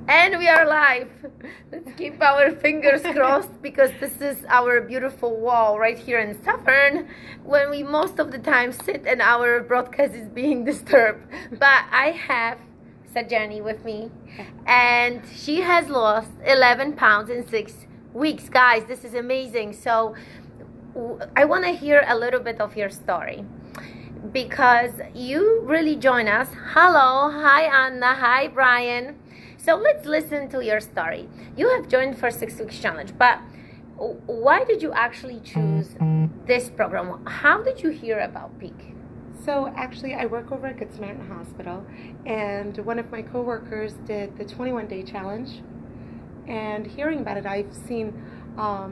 And we are live. Let's keep our fingers crossed because this is our beautiful wall right here in Suffern when we most of the time sit and our broadcast is being disturbed. But I have Sajani with me and she has lost 11 pounds in 6 weeks. Guys, this is amazing. So I want to hear a little bit of your story, because you really join us. Hello, hi Anna, hi Brian. So let's listen to your story. You have joined for 6 weeks challenge, but why did you actually choose this program? How did you hear about Peak? So actually I work over at Good Samaritan Hospital, and one of my coworkers did the 21-day challenge, and hearing about it, I've seen a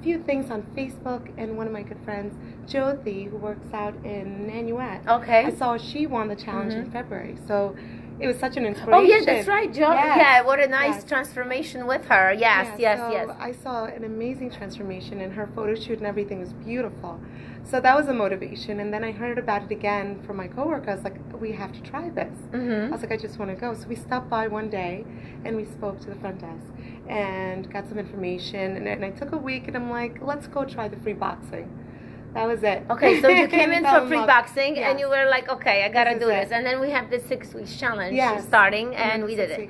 few things on Facebook, and one of my good friends, Jyoti, who works out in NYC, Okay. I saw she won the challenge in February, so it was such an inspiration. Oh yeah, that's right, Jo. Yes. Yeah, what a nice transformation with her. Yes, yes. I saw an amazing transformation, and her photo shoot and everything was beautiful. So that was a motivation, and then I heard about it again from my coworker. I was like, we have to try this. I was like, I just want to go. So we stopped by one day, and we spoke to the front desk and got some information, and I took a week, and I'm like, let's go try the free boxing. That was it. Okay, so you came in for free boxing, yes. and you were like, okay, I gotta do this. And then we have the 6 weeks challenge starting, and we did it.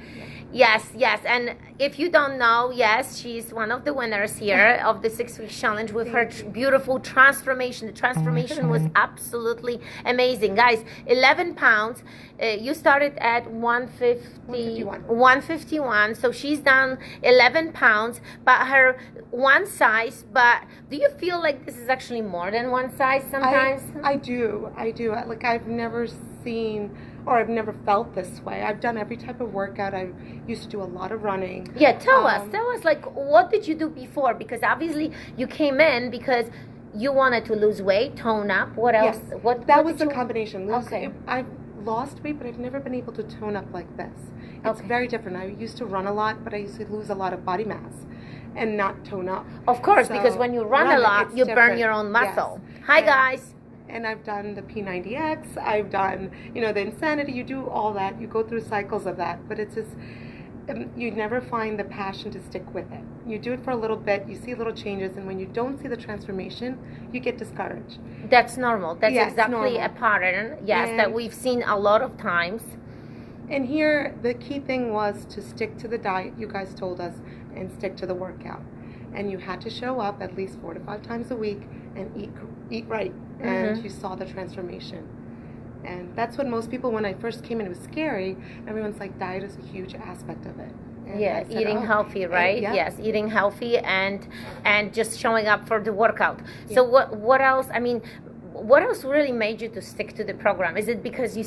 Yes, yes. And if you don't know, yes, she's one of the winners here of the 6 weeks challenge with her beautiful transformation. The transformation was absolutely amazing. Guys, 11 pounds. You started at 151. So she's done 11 pounds, but her one size. But do you feel like this is actually more than one size sometimes? I do. Like, I've never seen, or I've never felt this way. I've done every type of workout. I used to do a lot of running. Yeah, tell us, like, what did you do before? Because obviously you came in because you wanted to lose weight, tone up. What else? Yes. That was a combination. I've lost weight, but I've never been able to tone up like this. It's very different. I used to run a lot, but I used to lose a lot of body mass and not tone up. Of course, because when you run a lot, you burn your own muscle. Yes. Hi, guys. And I've done the P90X, I've done, the Insanity, you do all that, you go through cycles of that, but it's just, you never find the passion to stick with it. You do it for a little bit, you see little changes, and when you don't see the transformation, you get discouraged. That's normal. That's exactly a pattern, that we've seen a lot of times. And here, the key thing was to stick to the diet you guys told us, and stick to the workout. And you had to show up at least 4 to 5 times a week and eat right. And you saw the transformation. And that's what most people, when I first came in, it was scary. Everyone's like, diet is a huge aspect of it. And yeah, said, eating healthy, right? Yes, eating healthy and just showing up for the workout. Yeah. So what else? I mean, what else really made you to stick to the program? Is it because you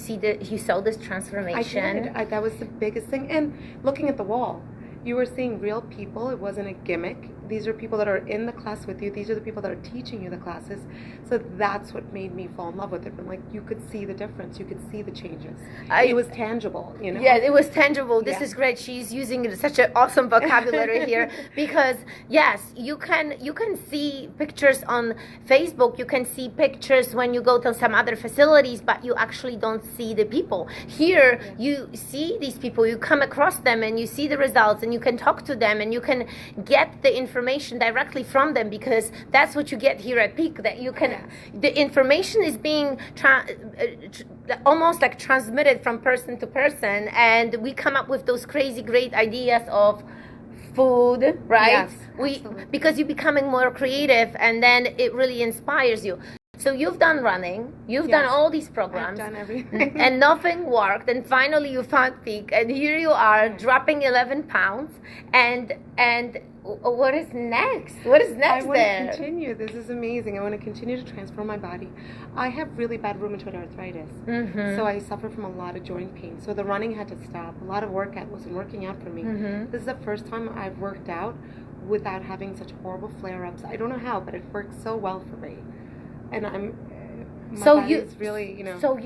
saw this transformation? I did. That was the biggest thing. And looking at the wall, you were seeing real people. It wasn't a gimmick. These are people that are in the class with you. These are the people that are teaching you the classes. So that's what made me fall in love with it. And like, you could see the difference. You could see the changes. It was tangible, Yeah, it was tangible. This is great. She's using such an awesome vocabulary here because yes, you can see pictures on Facebook. You can see pictures when you go to some other facilities, but you actually don't see the people. Here, you see these people. You come across them and you see the results, and you can talk to them, and you can get the information directly from them, because that's what you get here at Peak, that you can the information is being almost like transmitted from person to person, and we come up with those crazy great ideas of food, right? Yes, because you're becoming more creative, and then it really inspires you. So you've done running, you've done all these programs. I've done everything. And nothing worked, and finally you found Peak, and here you are dropping 11 pounds, and what is next? What is next I want to continue. This is amazing. I want to continue to transform my body. I have really bad rheumatoid arthritis, so I suffer from a lot of joint pain. So the running had to stop. A lot of workout wasn't working out for me. This is the first time I've worked out without having such horrible flare-ups. I don't know how, but it works so well for me. And So you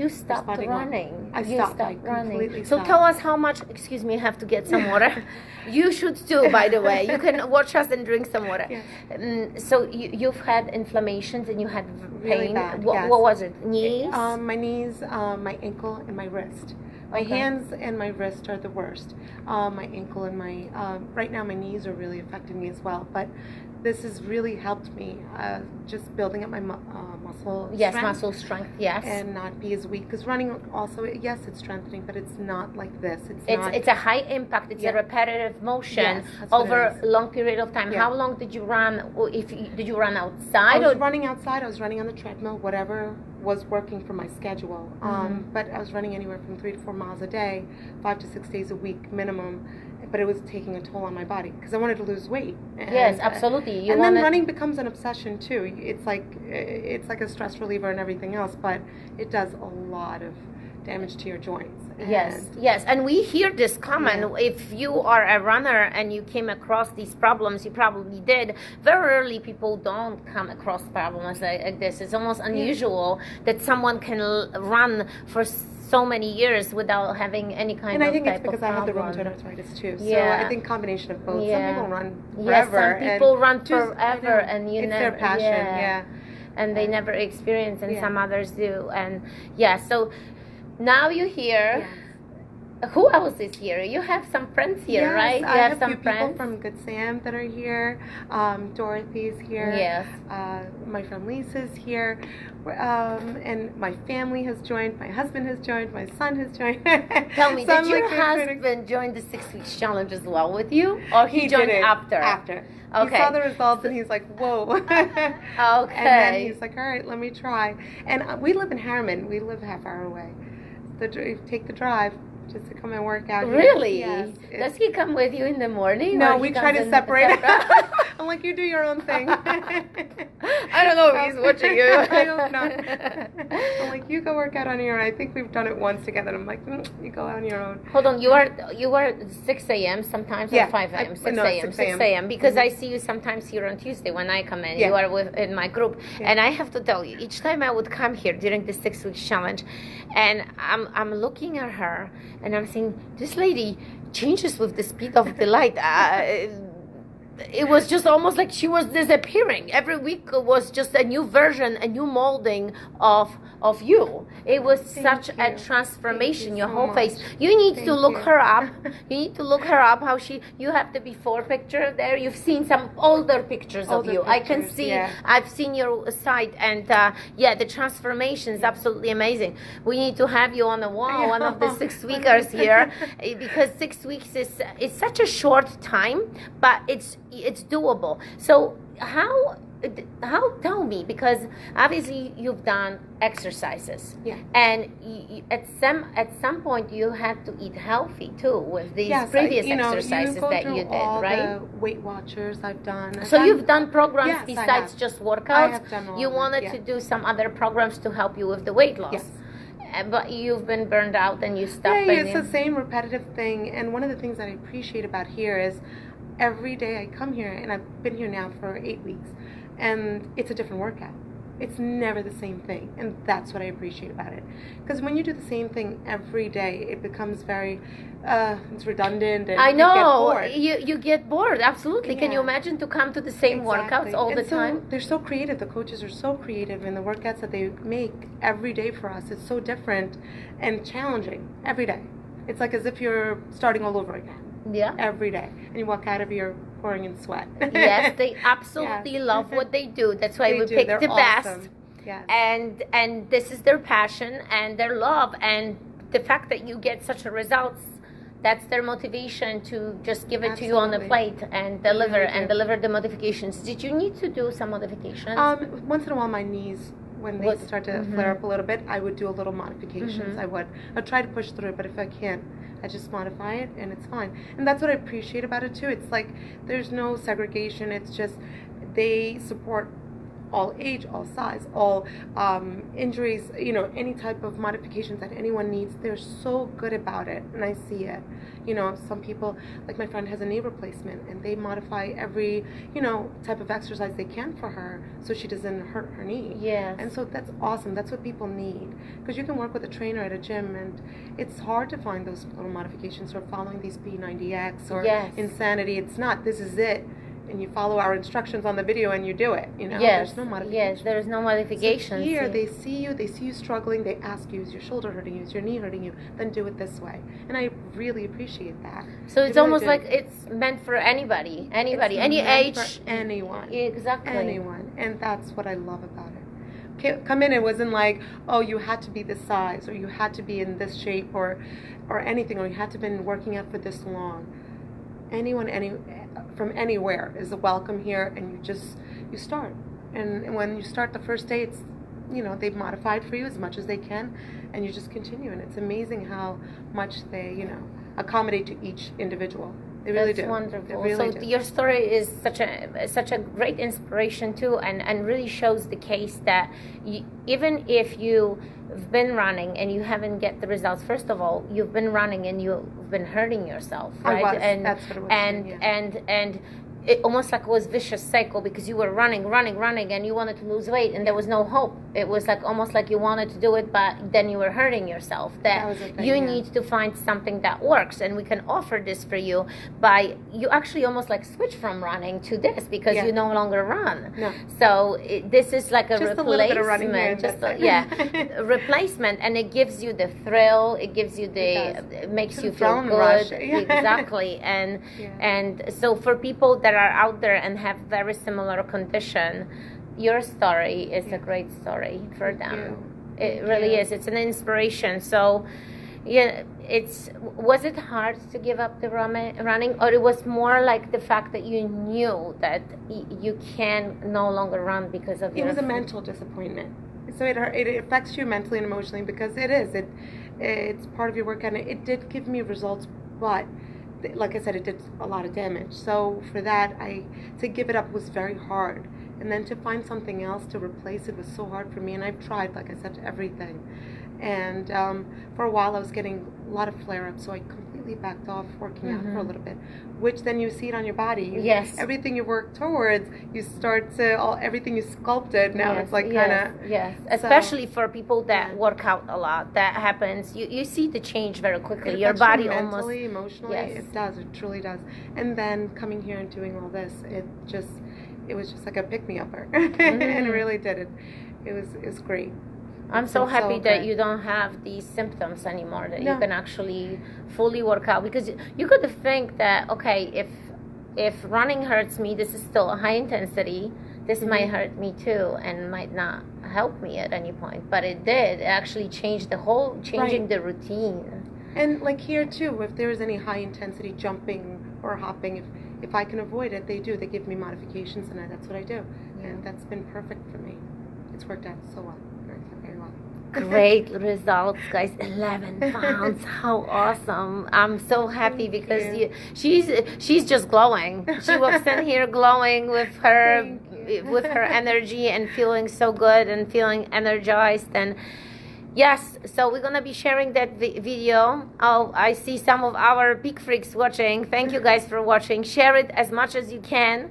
stopped running. I stopped running. So tell us how much. Excuse me, I have to get some water. You should too, by the way. You can watch us and drink some water. Yes. So you've had inflammations and you had pain. Really bad, what was it? Knees? My knees, my ankle, and my wrist. My hands and my wrist are the worst. My ankle and right now my knees are really affecting me as well. But this has really helped me, just building up my muscle Yes, strength. muscle strength, yes. And not be as weak. Because running also, yes, it's strengthening, but it's not like this. It's a high impact. It's a repetitive motion over a long period of time. How long did you run? Did you run outside? I was running outside. I was running on the treadmill, whatever was working for my schedule. But I was running anywhere from 3 to 4 miles a day, 5 to 6 days a week minimum. But it was taking a toll on my body because I wanted to lose weight. And, yes, absolutely. Then running becomes an obsession too. It's like a stress reliever and everything else, but it does a lot of damage to your joints. Yes, and we hear this common. If you are a runner and you came across these problems, you probably did. Very rarely people don't come across problems like this. It's almost unusual that someone can run for so many years without having any kind of And I think type it's because of I have the problem. rheumatoid arthritis too. So I think combination of both. Some people run forever. Yes, some people run forever, and it's their passion. And they never experience, and some others do. And so now you're here. Who else is here? You have some friends here, right? You I have some a few people from Good Sam that are here. Dorothy's here. Yes. My friend Lisa's here. And my family has joined. My husband has joined. My son has joined. Tell me, did your husband join the 6 weeks challenge as well with you? Or he joined after? After. Okay. He saw the results and he's like, whoa. Okay. And then he's like, all right, let me try. And we live in Harriman. We live half hour away. Take the drive just to come and work out. Really? Yes. Does he come with you in the morning? No, we try to separate. I'm like, you do your own thing. I don't know if he's watching you. I hope not. I'm like, you go work out on your own. I think we've done it once together. And I'm like, you go on your own. Hold on, you are 6 a.m. sometimes or 5 a.m. 6 a.m. 6 a.m. Because I see you sometimes here on Tuesday when I come in. You are in my group, and I have to tell you, each time I would come here during the 6 weeks challenge, and I'm looking at her, and I'm saying, this lady changes with the speed of the light. It was just almost like she was disappearing. Every week was just a new version, a new molding of you. It was such a transformation. Your whole face. You need to look her up. You need to look her up. You have the before picture there. You've seen some older pictures of you. I can see. I've seen your site, and the transformation is absolutely amazing. We need to have you on the wall, one of the 6 weekers here, because 6 weeks is such a short time, but it's doable. So how tell me, because obviously you've done exercises, and at some point you had to eat healthy too with these previous exercises that you did, right? The Weight Watchers I've done. You've done programs besides just workouts. I have done all you wanted to do some other programs to help you with the weight loss. Yes. But you've been burned out and you stopped. It's the same repetitive thing. And one of the things that I appreciate about here is every day I come here, and I've been here now for 8 weeks, and it's a different workout. It's never the same thing, and that's what I appreciate about it. Because when you do the same thing every day, it becomes very, it's redundant, and I know, you get bored. you get bored, absolutely. Can you imagine to come to the same workouts all the time? They're so creative. The coaches are so creative in the workouts that they make every day for us. It's so different and challenging every day. It's like as if you're starting all over again. Yeah. Every day. And you walk out of here pouring in sweat. Yes, they absolutely love what they do. That's why we pick the best. Yes. And this is their passion and their love, and the fact that you get such a results, that's their motivation to just give it to you on the plate and deliver the modifications. Did you need to do some modifications? Once in a while my knees, when they start to flare up a little bit, I would do a little modifications. I'd try to push through it, but if I can't, I just modify it and it's fine. And that's what I appreciate about it too. It's like there's no segregation. It's just they support all age, all size, all injuries, any type of modifications that anyone needs. They're so good about it, and I see it. Some people, like my friend has a knee replacement, and they modify every, type of exercise they can for her so she doesn't hurt her knee. Yes. And so that's awesome. That's what people need. Because you can work with a trainer at a gym, and it's hard to find those little modifications or following these P90X or Insanity. It's not. This is it. and you follow our instructions on the video and you do it. You know, Yes, there's no modification. yes, there's no modifications. So here they see you struggling, they ask you, is your shoulder hurting you, is your knee hurting you, then do it this way. And I really appreciate that. So it's almost like it's meant for anybody, any age, for anyone, exactly, anyone, and that's what I love about it. Come in, it wasn't like, oh, you had to be this size, or you had to be in this shape, or anything, or you had to have been working out for this long. Anyone, from anywhere is welcome here, and you start. And when you start the first day, it's, you know, they've modified for you as much as they can, and you just continue. And it's amazing how much they, you know, accommodate to each individual. They really do. That's wonderful. They really So do. your story is such a great inspiration too, and really shows the case that even if you've been running and you haven't get the results, first of all, you've been running and you've been hurting yourself, right? I was. And That's what it was. and it almost like it was vicious cycle, because you were running, and you wanted to lose weight, and there was no hope. It was like almost like you wanted to do it, but then you were hurting yourself. That was the thing, you yeah. need to find something that works, and we can offer this for you by you actually almost like switch from running to this, because Yeah. you no longer run. No. So this is like a Just a replacement, little bit of running here and just that's it. a replacement, and it gives you the thrill. It gives you it makes It's you a feel adrenaline good. rush. Yeah. Exactly, and Yeah. and so for people that are out there and have very similar condition, your story is a great story for them. It really is. It's an inspiration. So, yeah, was it hard to give up the running, or it was more like the fact that you knew that you can no longer run because of It was a mental disappointment. So it affects you mentally and emotionally, because it's part of your work, and it did give me results, but like I said, it did a lot of damage. So for that, to give it up was very hard, and then to find something else to replace it was so hard for me. And I've tried, like I said, everything. And for a while, I was getting a lot of flare-ups, so I completely backed off working out for a little bit. Which then you see it on your body. Yes. Everything you work towards, you start to everything you sculpted. Now it's like kind of yes. Especially for people that work out a lot, that happens. You see the change very quickly. Your body mentally, almost emotionally, yes. it does. It truly does. And then coming here and doing all this, it was just like a pick-me-upper, and it really did it. It was great. I'm so It's happy so that good. you don't have these symptoms anymore, that No. you can actually fully work out, because you could think that, okay, if running hurts me, this is still a high intensity, this might hurt me too, and might not help me at any point, but it did. It actually changed changing the routine. And like here too, if there is any high intensity jumping or hopping, if I can avoid it, they do. They give me modifications, and that's what I do. And that's been perfect for me. It's worked out so well. Very well. Great results, guys. 11 pounds. How awesome. I'm so happy because she's just glowing. She walks in here glowing with her energy and feeling so good and feeling energized. And yes, so we're gonna be sharing that video. I see some of our Peak Freaks watching. Thank you guys for watching. Share it as much as you can,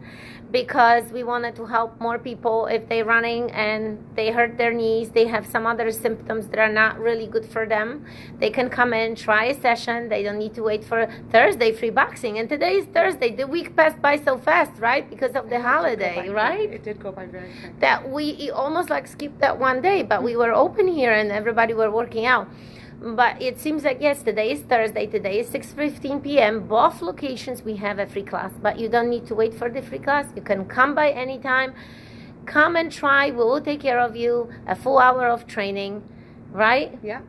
because we wanted to help more people if they're running and they hurt their knees, they have some other symptoms that are not really good for them. They can come in, try a session. They don't need to wait for Thursday free boxing. And today is Thursday. The week passed by so fast, right? Because of the holiday, right? It did go by very quick. That we almost like skipped that one day, but we were open here and everybody were working out. But it seems like, yes, today is Thursday. Today is 6:15 p.m. Both locations we have a free class, but you don't need to wait for the free class. You can come by anytime. Come and try. We will take care of you. A full hour of training, right? Yeah.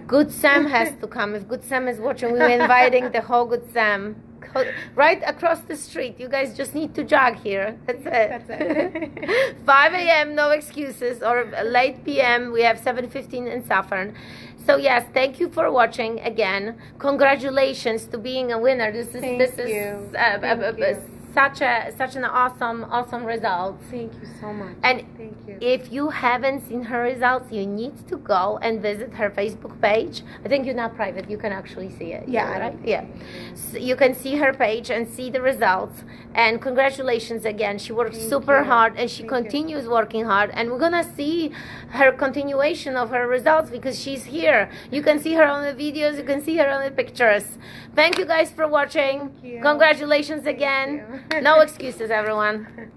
Good Sam has to come. If Good Sam is watching, we're inviting the whole Good Sam. Right across the street. You guys just need to jog here. That's it. That's it. 5 a.m. no excuses, or late p.m. we have 7:15 in Saffron. So yes, thank you for watching again. Congratulations to being a winner. This is such an awesome result. Thank you so much. And thank you. if you haven't seen her results, you need to go and visit her Facebook page. I think you're not private. You can actually see it. Yeah, right? Yeah. So you can see her page and see the results. And congratulations again. She worked super hard, and she continues working hard. And we're going to see her continuation of her results, because she's here. You can see her on the videos. You can see her on the pictures. Thank you guys for watching. Thank you. Congratulations again. Thank you. No excuses, everyone.